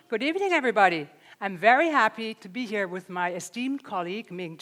Good evening, everybody. I'm very happy to be here with my esteemed colleague, Ming.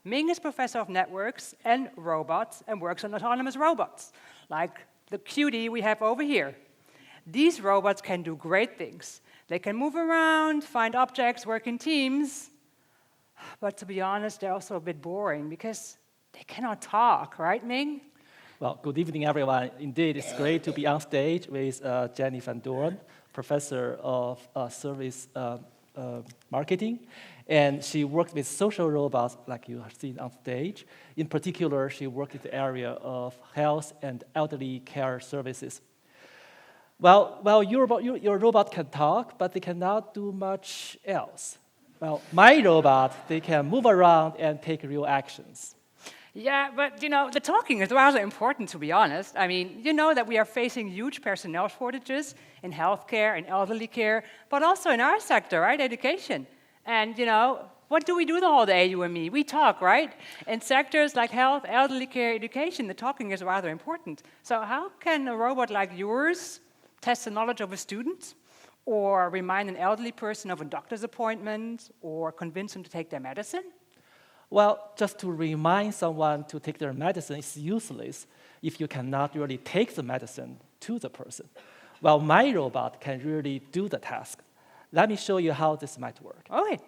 Ming is professor of networks and robots and works on autonomous robots, like the cutie we have over here. These robots can do great things. They can move around, find objects, work in teams. But to be honest, they're also a bit boring because they cannot talk, right, Ming? Well, good evening, everyone. Indeed, it's great to be on stage with Jenny van Doorn, professor of service marketing. And she worked with social robots, like you have seen on stage. In particular, she worked in the area of health and elderly care services. Well, your robot can talk, but they cannot do much else. Well, my robot, they can move around and take real actions. Yeah, but the talking is rather important, to be honest. I mean, you know that we are facing huge personnel shortages in healthcare and elderly care, but also in our sector, right, education. And, what do we do the whole day, you and me? We talk, right? In sectors like health, elderly care, education, the talking is rather important. So how can a robot like yours test the knowledge of a student, or remind an elderly person of a doctor's appointment, or convince them to take their medicine? Well, just to remind someone to take their medicine is useless if you cannot really take the medicine to the person. Well, my robot can really do the task. Let me show you how this might work. Okay.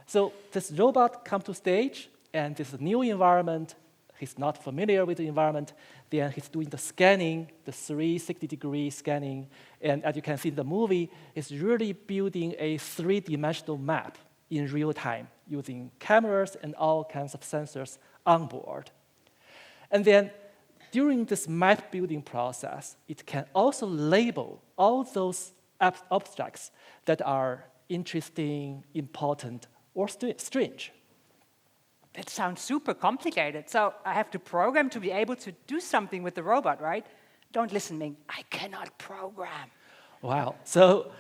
So this robot comes to stage, and this new environment, he's not familiar with the environment, then he's doing the scanning, the 360-degree scanning, and as you can see in the movie, it's really building a three-dimensional map in real time using cameras and all kinds of sensors on board. And then during this map building process, it can also label all those objects that are interesting, important, or strange. That sounds super complicated. So I have to program to be able to do something with the robot, right? Don't listen, Ming. I cannot program. Wow. So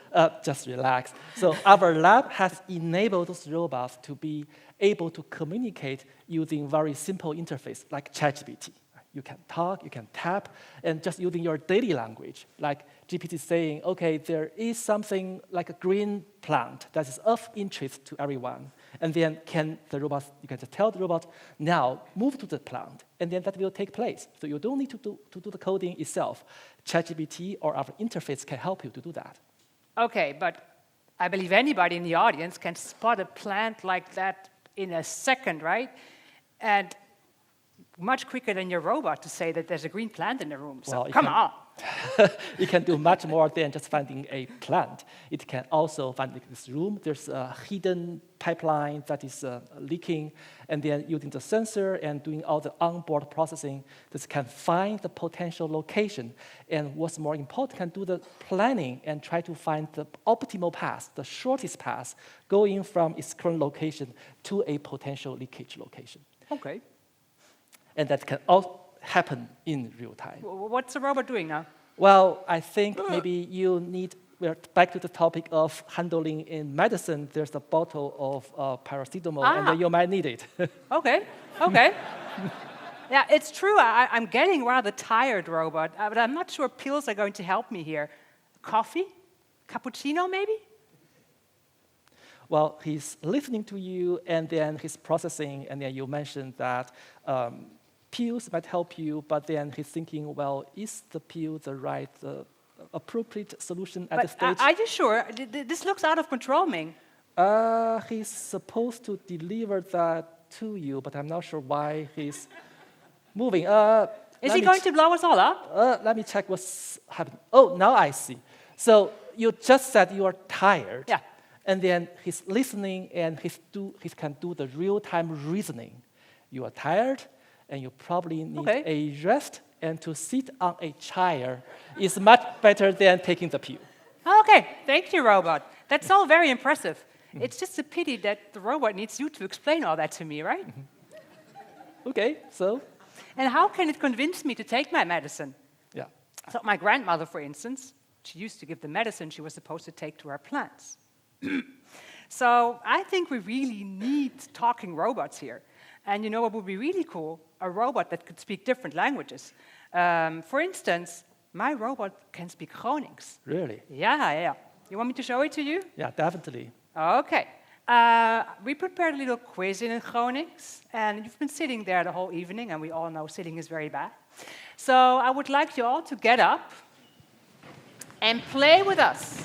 just relax. So our lab has enabled those robots to be able to communicate using very simple interface like ChatGPT. You can talk, you can tap, and just using your daily language, like GPT saying, okay, there is something like a green plant that is of interest to everyone. And then you can just tell the robot, now move to the plant, and then that will take place. So you don't need to do the coding itself. ChatGPT or our interface can help you to do that. Okay, but I believe anybody in the audience can spot a plant like that in a second, right? And much quicker than your robot to say that there's a green plant in the room. So well, come on. It can do much more than just finding a plant. It can also find this room. There's a hidden pipeline that is leaking, and then using the sensor and doing all the onboard processing, this can find the potential location. And what's more important, can do the planning and try to find the optimal path, the shortest path, going from its current location to a potential leakage location. Okay. And that can all happen in real time. What's the robot doing now? Well, I think maybe we're back to the topic of handling in medicine. There's a bottle of paracetamol, and then you might need it. Okay. Yeah, it's true. I'm getting rather tired, robot, but I'm not sure pills are going to help me here. Coffee? Cappuccino, maybe? Well, he's listening to you, and then he's processing, and then you mentioned that pills might help you, but then he's thinking, well, is the pill the right, appropriate solution at this stage? Are you sure? This looks out of control, Ming. He's supposed to deliver that to you, but I'm not sure why he's moving. Is he going to blow us all up? Let me check what's happening. Oh, now I see. So you just said you are tired. Yeah. And then he's listening, and he can do the real-time reasoning. You are tired, and you probably need a rest, and to sit on a chair is much better than taking the pill. Okay, thank you, robot. That's all very impressive. It's just a pity that the robot needs you to explain all that to me, right? Okay, so? And how can it convince me to take my medicine? Yeah. So my grandmother, for instance, she used to give the medicine she was supposed to take to her plants. So I think we really need talking robots here. And you know what would be really cool? A robot that could speak different languages. For instance, my robot can speak Gronings. Really? Yeah. You want me to show it to you? Yeah, definitely. Okay. We prepared a little quiz in Gronings, and you've been sitting there the whole evening, and we all know sitting is very bad. So I would like you all to get up and play with us.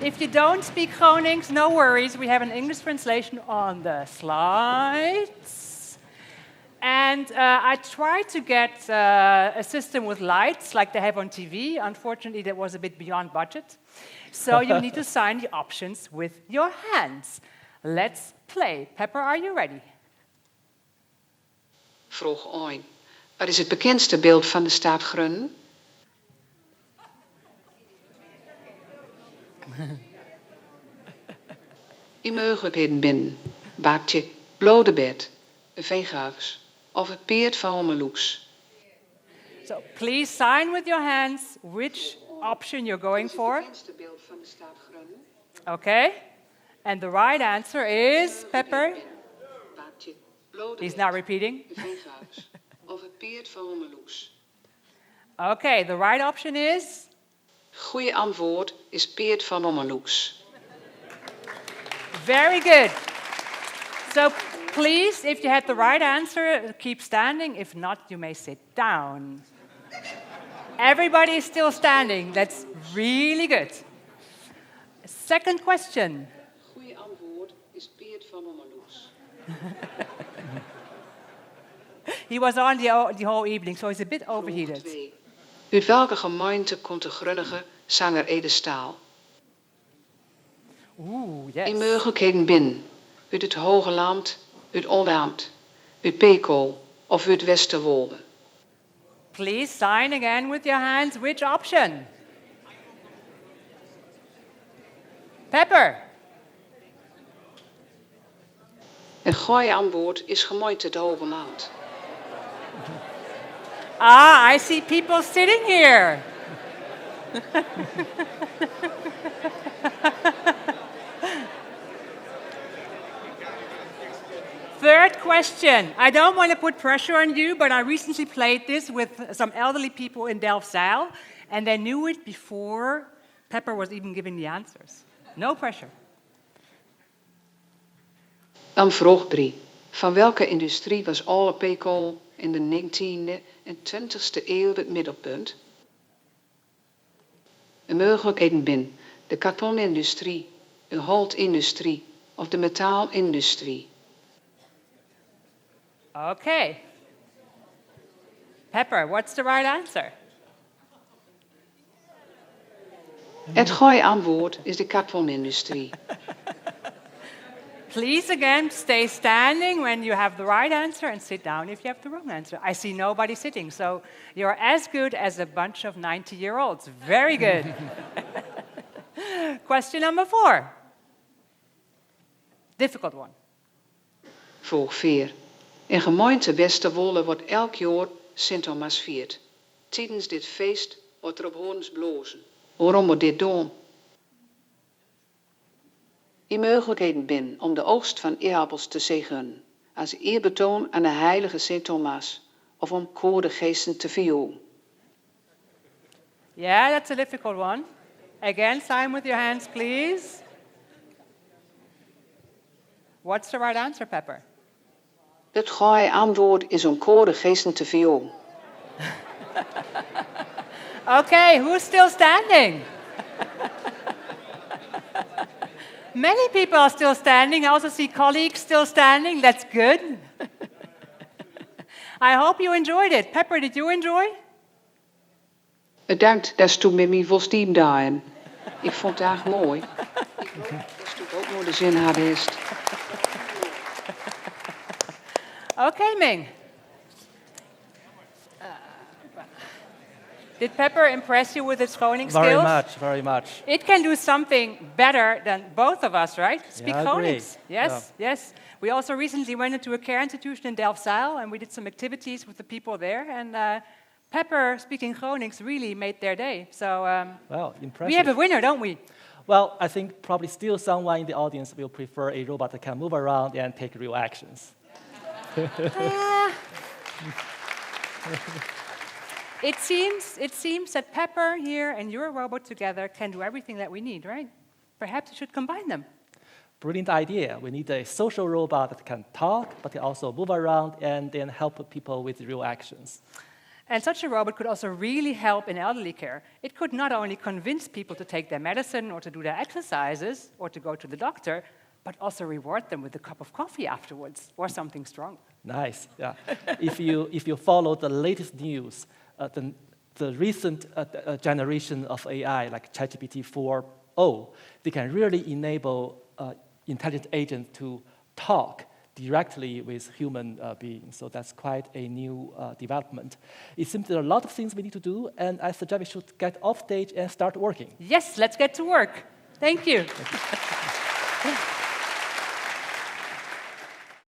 If you don't speak Gronings, no worries. We have an English translation on the slides. And I tried to get a system with lights like they have on TV. Unfortunately, that was a bit beyond budget. So you need to sign the options with your hands. Let's play. Pepper, are you ready? Vraag 1. Wat is het bekendste beeld van de staat Groningen? Die mogelijkheden binnen. Bakje, blode bed, een veeghuis of het peert van Hommeloeks. So please sign with your hands which option you're going for. Het bekendste beeld van de staat Groningen? Okay. And the right answer is, Pepper? Bakje, blode He's bed, now repeating. een veeghuis of het peert van Hommeloeks. Okay, the right option is? Goeie antwoord is peert van Hommeloeks. Very good. So please, if you had the right answer, keep standing. If not, you may sit down. Everybody is still standing. That's really good. Second question. Goeie antwoord is peert van Hommeloeks. He was on the whole evening, so he's a bit Vraag overheated. 2. Uit welke gemeente komt de Grunnige zanger Ede Staal? Ooh, Die yes. mogelijkheden binnen. Uit het Hoge Land, uit Oldambt, uit Pekool of uit Westerwolde. Please sign again with your hands. Which option? Pepper. Het goeie antwoord is gemeente het Hoge Land. Ah, I see people sitting here. Third question. I don't want to put pressure on you, but I recently played this with some elderly people in Delfzijl, and they knew it before Pepper was even giving the answers. No pressure. Dan vraag 3. Van welke industrie was alle Pekool in de 19e en 20e eeuw het middelpunt? De mogelijkheden binnen. De kartonindustrie, de houtindustrie of de metaalindustrie. Okay. Pepper, what's the right answer? Het goeie antwoord is de kartonindustrie. Please again stay standing when you have the right answer and sit down if you have the wrong answer. I see nobody sitting, so you're as good as a bunch of 90-year-olds. Very good. Question number 4. Difficult one. Vraag 4. In gemeente Westerwolde wordt elk jaar Sint Thomas vierd. Tijdens dit feest wordt er op horens blozen. Waarom wordt dit doen? Die mogelijkheden binnen om de oogst van eerappels te zegenen, als eerbetoon aan de heilige Sint Thomas, of om kode geesten te vieren. Yeah, that's a difficult one. Again, sign with your hands, please. What's the right answer, Pepper? Het goeie antwoord is om kode geesten te vieren. Okay, who's still standing? Many people are still standing. I also see colleagues still standing. That's good. I hope you enjoyed it. Pepper, did you enjoy? Bedankt dat je met mij volstiem daarin. Ik vond het erg mooi. Ik hoop dat je ook nog de zin had eerst. Okay, Ming. Did Pepper impress you with its Groningen skills? Very much, very much. It can do something better than both of us, right? Speak I agree. Gronings. Yes, yes. We also recently went into a care institution in Delfzijl, and we did some activities with the people there. And Pepper speaking Gronings really made their day. So Well, impressive. we have a winner, don't we? Well, I think probably still someone in the audience will prefer a robot that can move around and take real actions. It seems that Pepper here and your robot together can do everything that we need, right? Perhaps we should combine them. Brilliant idea. We need a social robot that can talk, but can also move around and then help people with real actions. And such a robot could also really help in elderly care. It could not only convince people to take their medicine or to do their exercises or to go to the doctor, but also reward them with a cup of coffee afterwards or something strong. Nice. Yeah. If you follow the latest news, the recent generation of AI, like ChatGPT 4.0, they can really enable intelligent agents to talk directly with human beings. So that's quite a new development. It seems there are a lot of things we need to do, and I suggest we should get off stage and start working. Yes, let's get to work. Thank you.